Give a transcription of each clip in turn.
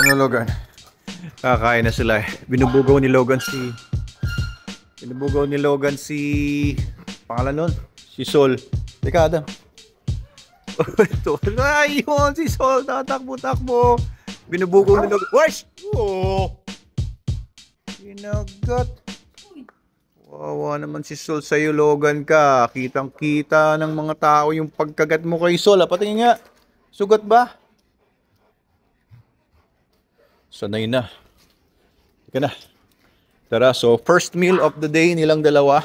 Ano, Logan? Kakain na sila eh. Binubugaw ni Logan si... Pangalan nun? Si Sol. Teka, Adam. Ito. Ayun, si Sol. Tatakbo-takbo. Binubugaw ni Logan. Wash! Oh! Ginagat. Wawa naman si Sol sa'yo, Logan ka. Kitang-kita ng mga tao yung pagkagat mo kay Sol. Patingin nga. Sugat ba? Sanay na. Teka na. Tara, so first meal of the day nilang dalawa.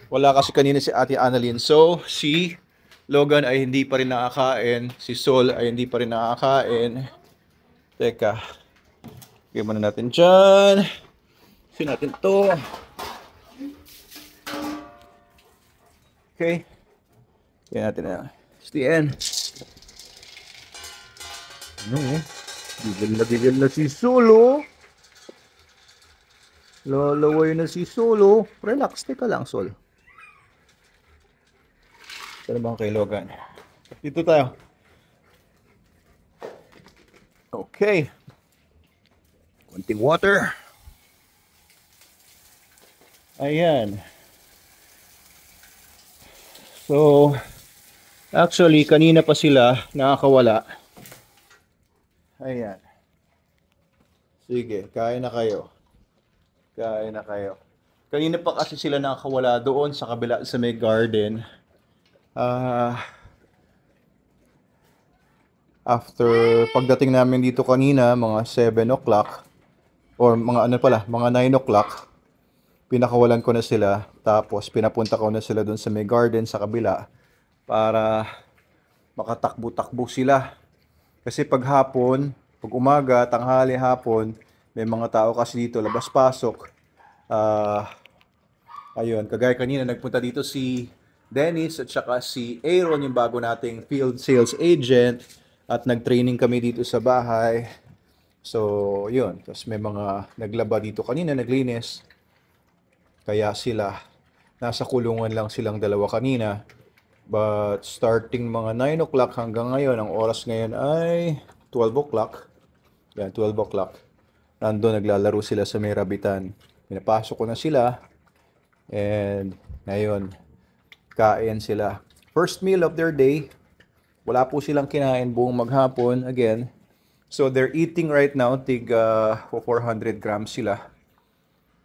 Wala kasi kanina si Ate Annalyn. So, si Logan ay hindi pa rin nakakain. Si Sol ay hindi pa rin nakakain. Teka. Lagyan muna natin dyan. Kasi natin to. Okay. Lagyan natin na. It's the end. Ano? Bigil na si Solo. Lalaway na si Solo. Relax, teka lang, Sol. Ito na bang kay Logan? Dito tayo. Okay. Konting water. Ayan. So, actually, kanina pa sila nakakawala. Ayan. Sige, kain na kayo. Kain na kayo. Kanina pa kasi sila nakakawala doon sa kabila sa may garden. After pagdating namin dito kanina, mga 7 o'clock, or mga mga 9 o'clock, pinakawalan ko na sila. Tapos pinapunta ko na sila doon sa may garden sa kabila para makatakbo-takbo sila. Kasi pag hapon, pag umaga, tanghali, hapon, may mga tao kasi dito, labas-pasok. Ayun, kagaya kanina, nagpunta dito si Dennis at saka si Aaron, yung bago nating field sales agent. At nag-training kami dito sa bahay. So, yun. Tapos may mga naglaba dito kanina, naglinis. Kaya sila, nasa kulungan lang silang dalawa kanina. But starting mga 9 o'clock hanggang ngayon, ang oras ngayon ay 12 o'clock. Yan, 12 o'clock. Nandun, naglalaro sila sa may rabitan. Pinapasok ko na sila. And ngayon, kain sila. First meal of their day. Wala po silang kinain buong maghapon. Again, so they're eating right now. 400 grams sila.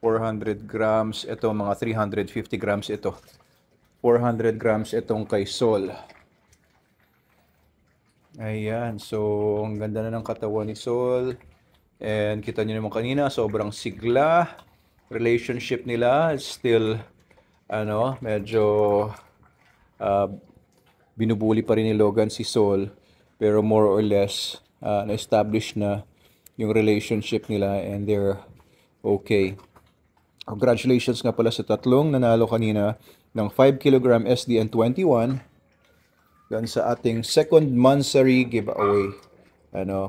400 grams. Ito, mga 350 grams ito. 400 grams itong kay Sol. Ayan. So, ang ganda na ng katawan ni Sol. And kita nyo naman kanina, sobrang sigla. Relationship nila is still, medyo binubuli pa rin ni Logan si Sol. Pero more or less, na-establish na yung relationship nila and they're okay. Congratulations nga pala sa tatlong nanalo kanina ng 5 kg SDN 21 gan sa ating second Mansari giveaway.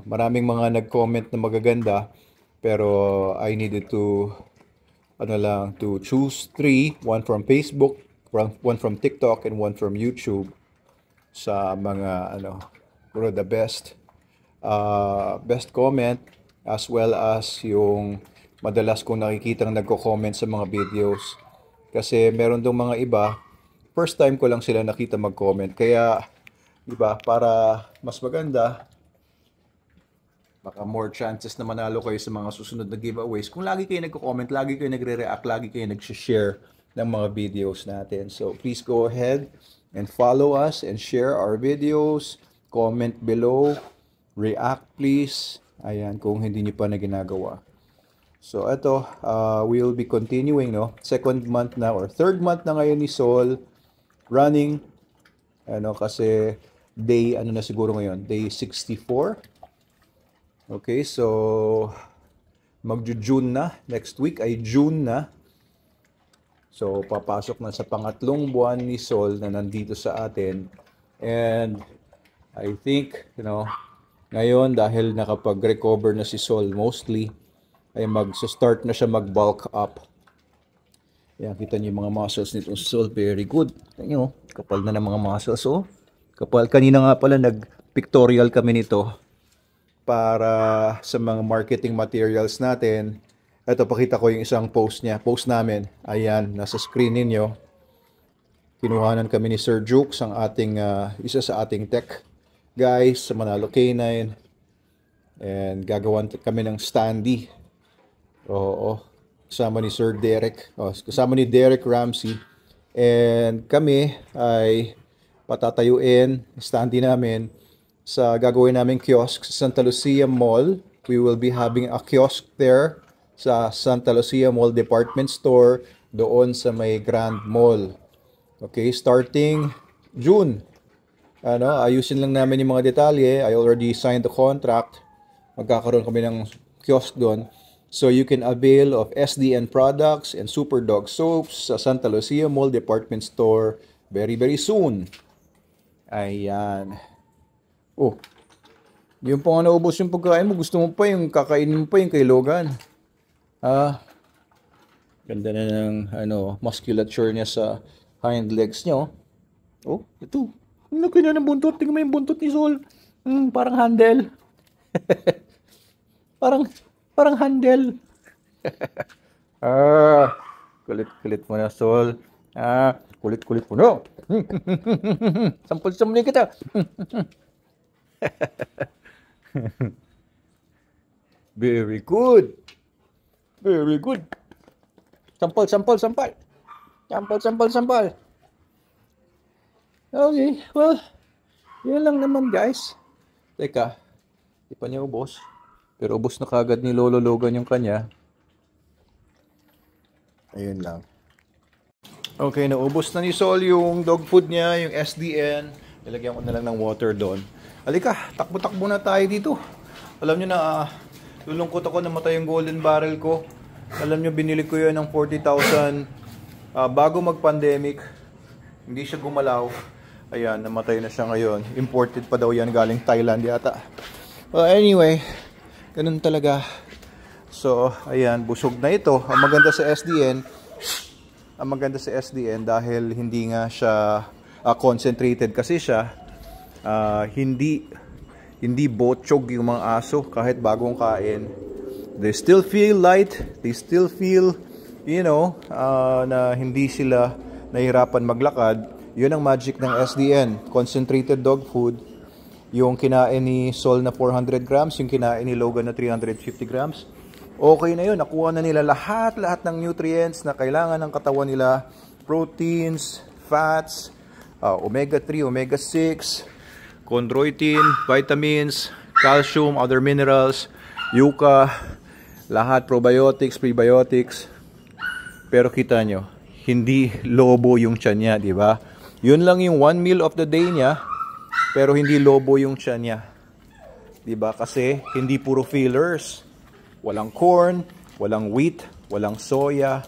Maraming mga nag-comment na magaganda pero I needed to to choose 3, one from Facebook, one from TikTok and one from YouTube sa mga the best comment as well as yung madalas kong nakikitang nagko-comment sa mga videos. Kasi meron dong mga iba, first time ko lang sila nakita mag-comment. Kaya, para mas maganda, baka more chances na manalo kayo sa mga susunod na giveaways. Kung lagi kayo nagko-comment, lagi kayo nagre-react, lagi kayo nag-share ng mga videos natin. So, please go ahead and follow us and share our videos. Comment below. React, please. Ayan, kung hindi nyo pa na ginagawa. So ito, we'll be continuing, second month na or third month na ngayon ni Sol running. Kasi day, na siguro ngayon? Day 64. Okay, so magju-June na. Next week ay June na. So papasok na sa pangatlong buwan ni Sol na nandito sa atin. And I think, ngayon dahil nakapag-recover na si Sol mostly, ay mag-start na siya mag-bulk up. Yan, kita niyo yung mga muscles nito. So, very good. Tingnan niyo, kapal na ng mga muscles. Kapal. Kanina nga pala, nag-pictorial kami nito. para sa mga marketing materials natin. Ito, pakita ko yung isang post niya. Post namin. Ayan, nasa screen ninyo. Kinuhanan kami ni Sir Jukes, ang ating, isa sa ating tech guys sa Manalo K9. And gagawan kami ng standee. Oo. Kasama ni Sir Derek. Kasama ni Derek Ramsey. And kami ay patatayuin standee namin sa gagawin naming kiosk sa Santa Lucia Mall. We will be having a kiosk there sa Santa Lucia Mall Department Store doon sa may Grand Mall. Okay, starting June. Ayusin lang namin yung mga detalye. I already signed the contract. Magkakaroon kami ng kiosk doon. So you can avail of SDN products and Super Dog soaps sa Santa Lucia Mall Department Store very very soon. Ayan. Oh, yung pa nga naubos yung pagkain mo. Gusto mo pa yung kakainin mo pa yung kay Logan. Ganda na ng musculature niya sa hind legs niya. Oh, ito. Ang laki na ng buntot. Tingnan mo yung buntot ni Sol. Parang handle. parang handle. Kulit-kulit mo na, Sol. Kulit-kulit mo na. Sampol-sampol kita. Very good. Very good. Sampal. Okay, well, yun lang naman guys. Teka, di pa niya ubos. Pero ubos na kagad ni Lolo Logan yung kanya. Ayun lang. Okay, naubos na ni Sol yung dog food niya, yung SDN. Nilagyan ko na lang ng water doon. Halika, takbo-takbo na tayo dito. Alam nyo na, lulungkot ako na matay yung golden barrel ko. Alam nyo, binili ko yun ng 40,000 bago mag-pandemic. Hindi siya gumalaw. Ayan, namatay na siya ngayon. Imported pa daw yan galing Thailand yata. Well, anyway, ganun talaga. So, ayan, busog na ito. Ang maganda sa SDN, dahil hindi nga siya concentrated kasi siya, hindi botchog yung mga aso kahit bagong kain. They still feel light, they still feel, na hindi sila nahihirapan maglakad. Yun ang magic ng SDN, concentrated dog food. Yung kinain ni Sol na 400 grams, yung kinain ni Logan na 350 grams. Okay na yun, nakuha na nila lahat ng nutrients na kailangan ng katawan nila. Proteins, fats, omega-3, omega-6, chondroitin, vitamins, calcium, other minerals, yucca, lahat, probiotics, prebiotics. Pero kita nyo, hindi lobo yung tiyan niya, di ba? Yun lang yung one meal of the day niya, pero hindi lobo yung tiyan niya. Di ba? Kasi hindi puro fillers. Walang corn, walang wheat, walang soya.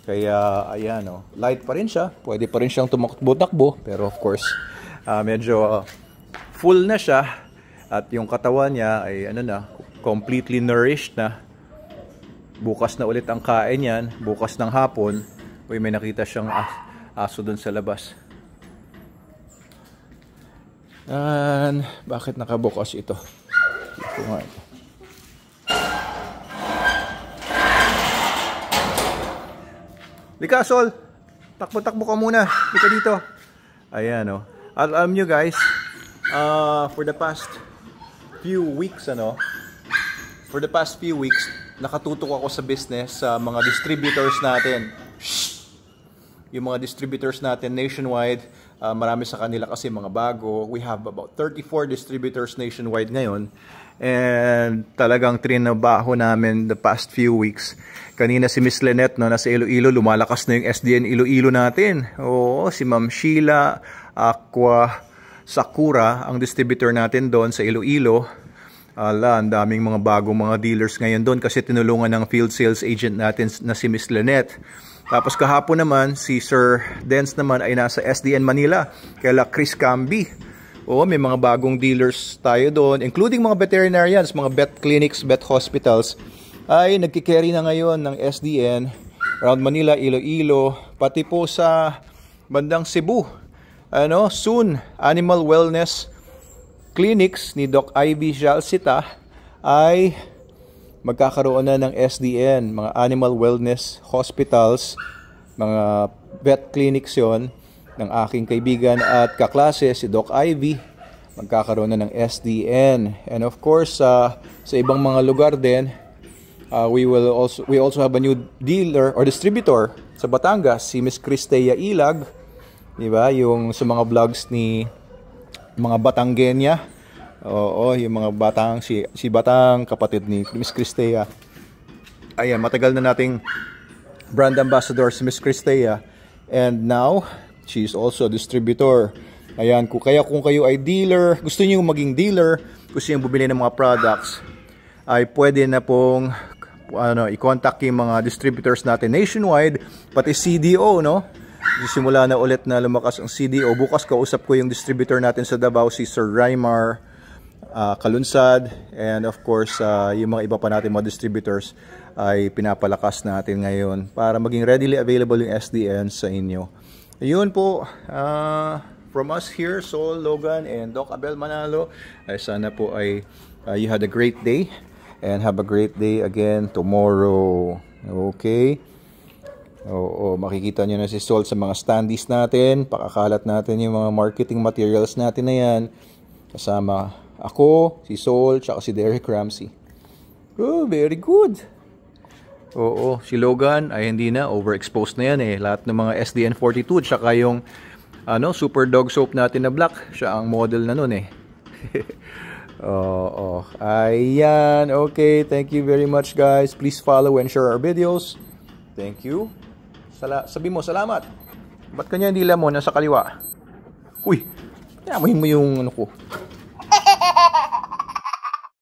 Kaya, ayan, light pa rin siya. Pwede pa rin siyang tumakbo-takbo. Pero of course, medyo full na siya. At yung katawan niya ay completely nourished na. Bukas na ulit ang kain yan. Bukas ng hapon. Uy, may nakita siyang aso dun sa labas. And, bakit nakabukas ito? Ito nga ito. Lika, Sol. Takbo-takbo ka muna. Lika dito. Ayan, alam nyo guys, for the past few weeks, nakatutok ako sa business sa mga distributors natin. Yung mga distributors natin nationwide, marami sa kanila kasi mga bago. We have about 34 distributors nationwide ngayon. And talagang trinabaho namin the past few weeks. Kanina si Miss Lynette, nasa Iloilo, lumalakas na yung SDN Iloilo natin. Oo, si Ma'am Sheila Aqua Sakura, ang distributor natin doon sa Iloilo. Ang daming mga bagong mga dealers ngayon doon kasi tinulungan ng field sales agent natin na si Miss Lynette. Tapos kahapon naman, si Sir Dance naman ay nasa SDN Manila, kaila Chris Camby. Oo, may mga bagong dealers tayo doon, including mga veterinarians, mga vet clinics, vet hospitals, ay nagkikerry na ngayon ng SDN around Manila, Iloilo, pati po sa bandang Cebu. Soon, Animal Wellness clinics ni Doc Ivy Jalcita ay magkakaroon na ng SDN, mga Animal Wellness Hospitals, mga vet clinics yon ng aking kaibigan at kaklase si Doc Ivy. Magkakaroon na ng SDN. And of course, sa ibang mga lugar din, we also have a new dealer or distributor sa Batangas, si Miss Cristea Ilag, di ba? Yung sa mga vlogs ni mga Batanggenya. Oo, yung mga Batang, si Batang, kapatid ni Miss Cristea. Ayan, matagal na nating brand ambassador si Miss Cristea. And now, she's also a distributor. Ayan, kung kayo ay dealer, gusto niyo maging dealer, gusto niyo bumili ng mga products, ay pwede na pong i-contact yung mga distributors natin nationwide, pati CDO, no? Simula na ulit na lumakas ang CDO. Bukas kausap ko yung distributor natin sa Davao, si Sir Raimar Kalunsad, and of course yung mga iba pa natin mga distributors ay pinapalakas natin ngayon para maging readily available yung SDN sa inyo. Ayun po, from us here, Sol Logan and Doc Abel Manalo, ay sana po ay you had a great day and have a great day again tomorrow. Okay? Oo, makikita nyo na si Sol sa mga standees natin. Pakakalat natin yung mga marketing materials natin na yan. Kasama ako, si Sol, tsaka si Derek Ramsey. Oh, very good. Oo, si Logan ay hindi na, overexposed na yan eh. Lahat ng mga SDN42, tsaka yung super dog soap natin na black, siya ang model na nun eh. Oo, ayan. Okay, thank you very much guys. Please follow and share our videos. Thank you. Sabi mo, salamat. Ba't kanya hindi lamon nasa kaliwa? Uy, yamuhin mo yung ano ko.